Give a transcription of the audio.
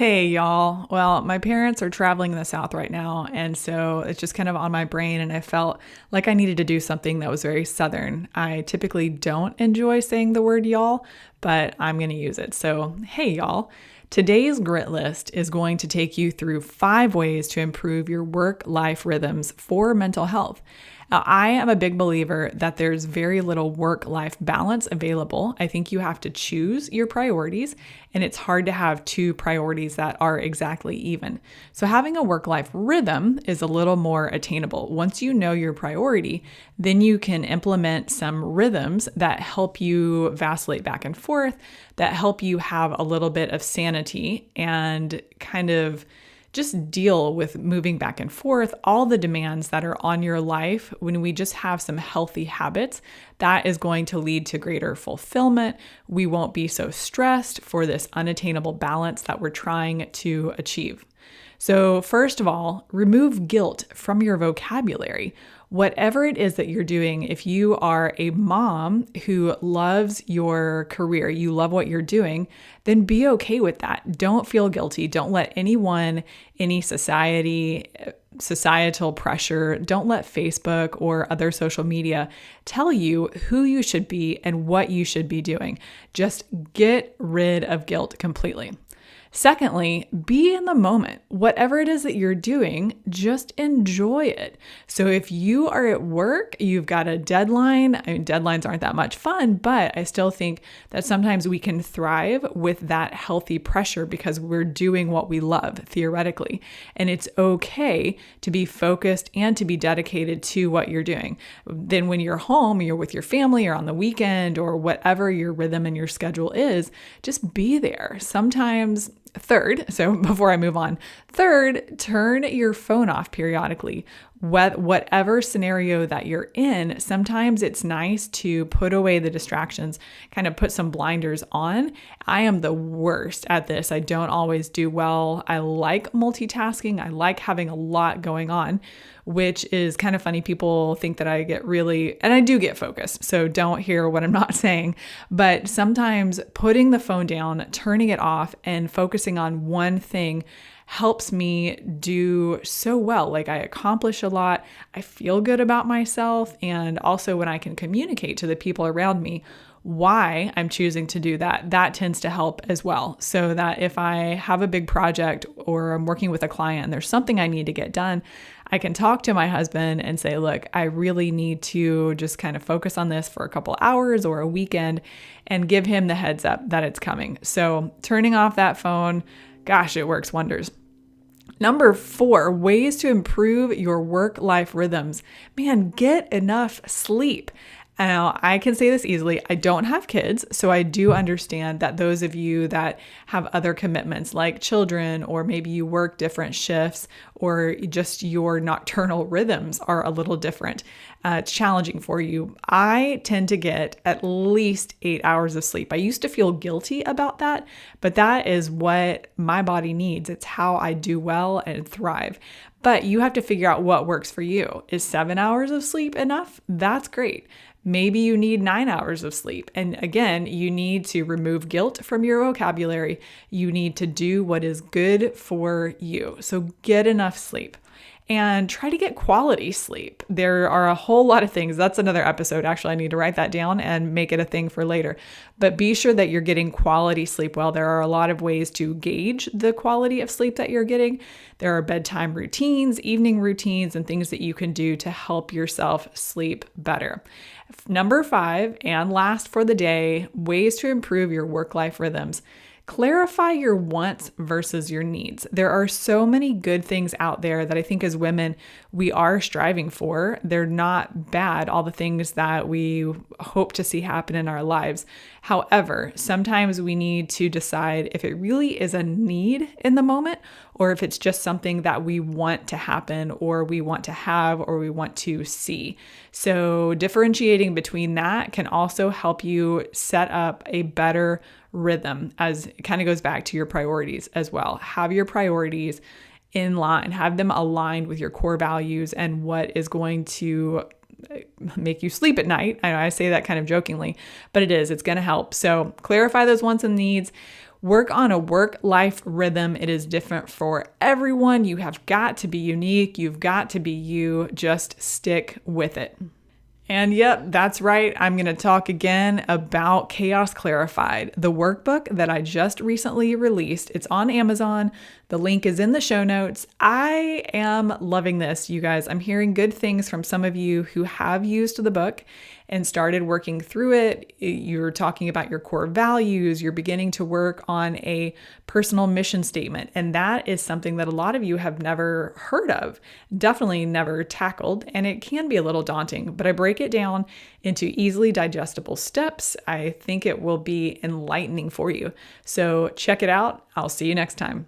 Hey, y'all. Well, my parents are traveling in the South right now, and so it's just kind of on my brain, and I felt like I needed to do something that was very Southern. I typically don't enjoy saying the word y'all, but I'm going to use it. So, hey, y'all. Today's grit list is going to take you through 5 ways to improve your work-life rhythms for mental health. Now, I am a big believer that there's very little work-life balance available. I think you have to choose your priorities, and it's hard to have 2 priorities that are exactly even. So having a work-life rhythm is a little more attainable. Once you know your priority, then you can implement some rhythms that help you vacillate back and forth, that help you have a little bit of sanity and kind of just deal with moving back and forth, all the demands that are on your life. When we just have some healthy habits, that is going to lead to greater fulfillment. We won't be so stressed for this unattainable balance that we're trying to achieve. So first of all, remove guilt from your vocabulary. Whatever it is that you're doing, if you are a mom who loves your career, you love what you're doing, then be okay with that. Don't feel guilty. Don't let anyone, any societal pressure, don't let Facebook or other social media tell you who you should be and what you should be doing. Just get rid of guilt completely. Secondly, be in the moment. Whatever it is that you're doing, just enjoy it. So if you are at work, you've got a deadline. I mean, deadlines aren't that much fun, but I still think that sometimes we can thrive with that healthy pressure because we're doing what we love, theoretically. And it's okay to be focused and to be dedicated to what you're doing. Then when you're home, you're with your family or on the weekend or whatever your rhythm and your schedule is, just be there. Sometimes Third, so before I move on, turn your phone off periodically. Whatever scenario that you're in, sometimes it's nice to put away the distractions, kind of put some blinders on. I am the worst at this. I don't always do well. I like multitasking. I like having a lot going on, which is kind of funny. People think that I get and I do get focused. So don't hear what I'm not saying. But sometimes putting the phone down, turning it off, and focusing on one thing helps me do so well. Like I accomplish a lot. I feel good about myself. And also when I can communicate to the people around me why I'm choosing to do that, that tends to help as well. So that if I have a big project or I'm working with a client and there's something I need to get done, I can talk to my husband and say, look, I really need to just kind of focus on this for a couple hours or a weekend and give him the heads up that it's coming. So turning off that phone, gosh, it works wonders. Number 4, ways to improve your work-life rhythms. Man, get enough sleep. Now, I can say this easily. I don't have kids, so I do understand that those of you that have other commitments like children, or maybe you work different shifts, or just your nocturnal rhythms are a little different. It's challenging for you. I tend to get at least 8 hours of sleep. I used to feel guilty about that, but that is what my body needs. It's how I do well and thrive. But you have to figure out what works for you. Is 7 hours of sleep enough? That's great. Maybe you need 9 hours of sleep. And again, you need to remove guilt from your vocabulary. You need to do what is good for you. So get enough sleep and try to get quality sleep. There are a whole lot of things. That's another episode. Actually, I need to write that down and make it a thing for later. But be sure that you're getting quality sleep well. There are a lot of ways to gauge the quality of sleep that you're getting. There are bedtime routines, evening routines, and things that you can do to help yourself sleep better. Number 5, and last for the day, ways to improve your work-life rhythms. Clarify your wants versus your needs. There are so many good things out there that I think as women, we are striving for. They're not bad, all the things that we hope to see happen in our lives. However, sometimes we need to decide if it really is a need in the moment or if it's just something that we want to happen or we want to have or we want to see. So differentiating between that can also help you set up a better rhythm, as it kind of goes back to your priorities as well. Have your priorities in line, have them aligned with your core values and what is going to make you sleep at night. I know I say that kind of jokingly, but it's going to help. So clarify those wants and needs. Work on a work-life rhythm. It is different for everyone. You have got to be unique. You've got to be you. Just stick with it. And yep, that's right. I'm going to talk again about Chaos Clarified, the workbook that I just recently released. It's on Amazon. The link is in the show notes. I am loving this, you guys. I'm hearing good things from some of you who have used the book and started working through it. You're talking about your core values. You're beginning to work on a personal mission statement. And that is something that a lot of you have never heard of, definitely never tackled. And it can be a little daunting, but I break it down into easily digestible steps. I think it will be enlightening for you. So check it out. I'll see you next time.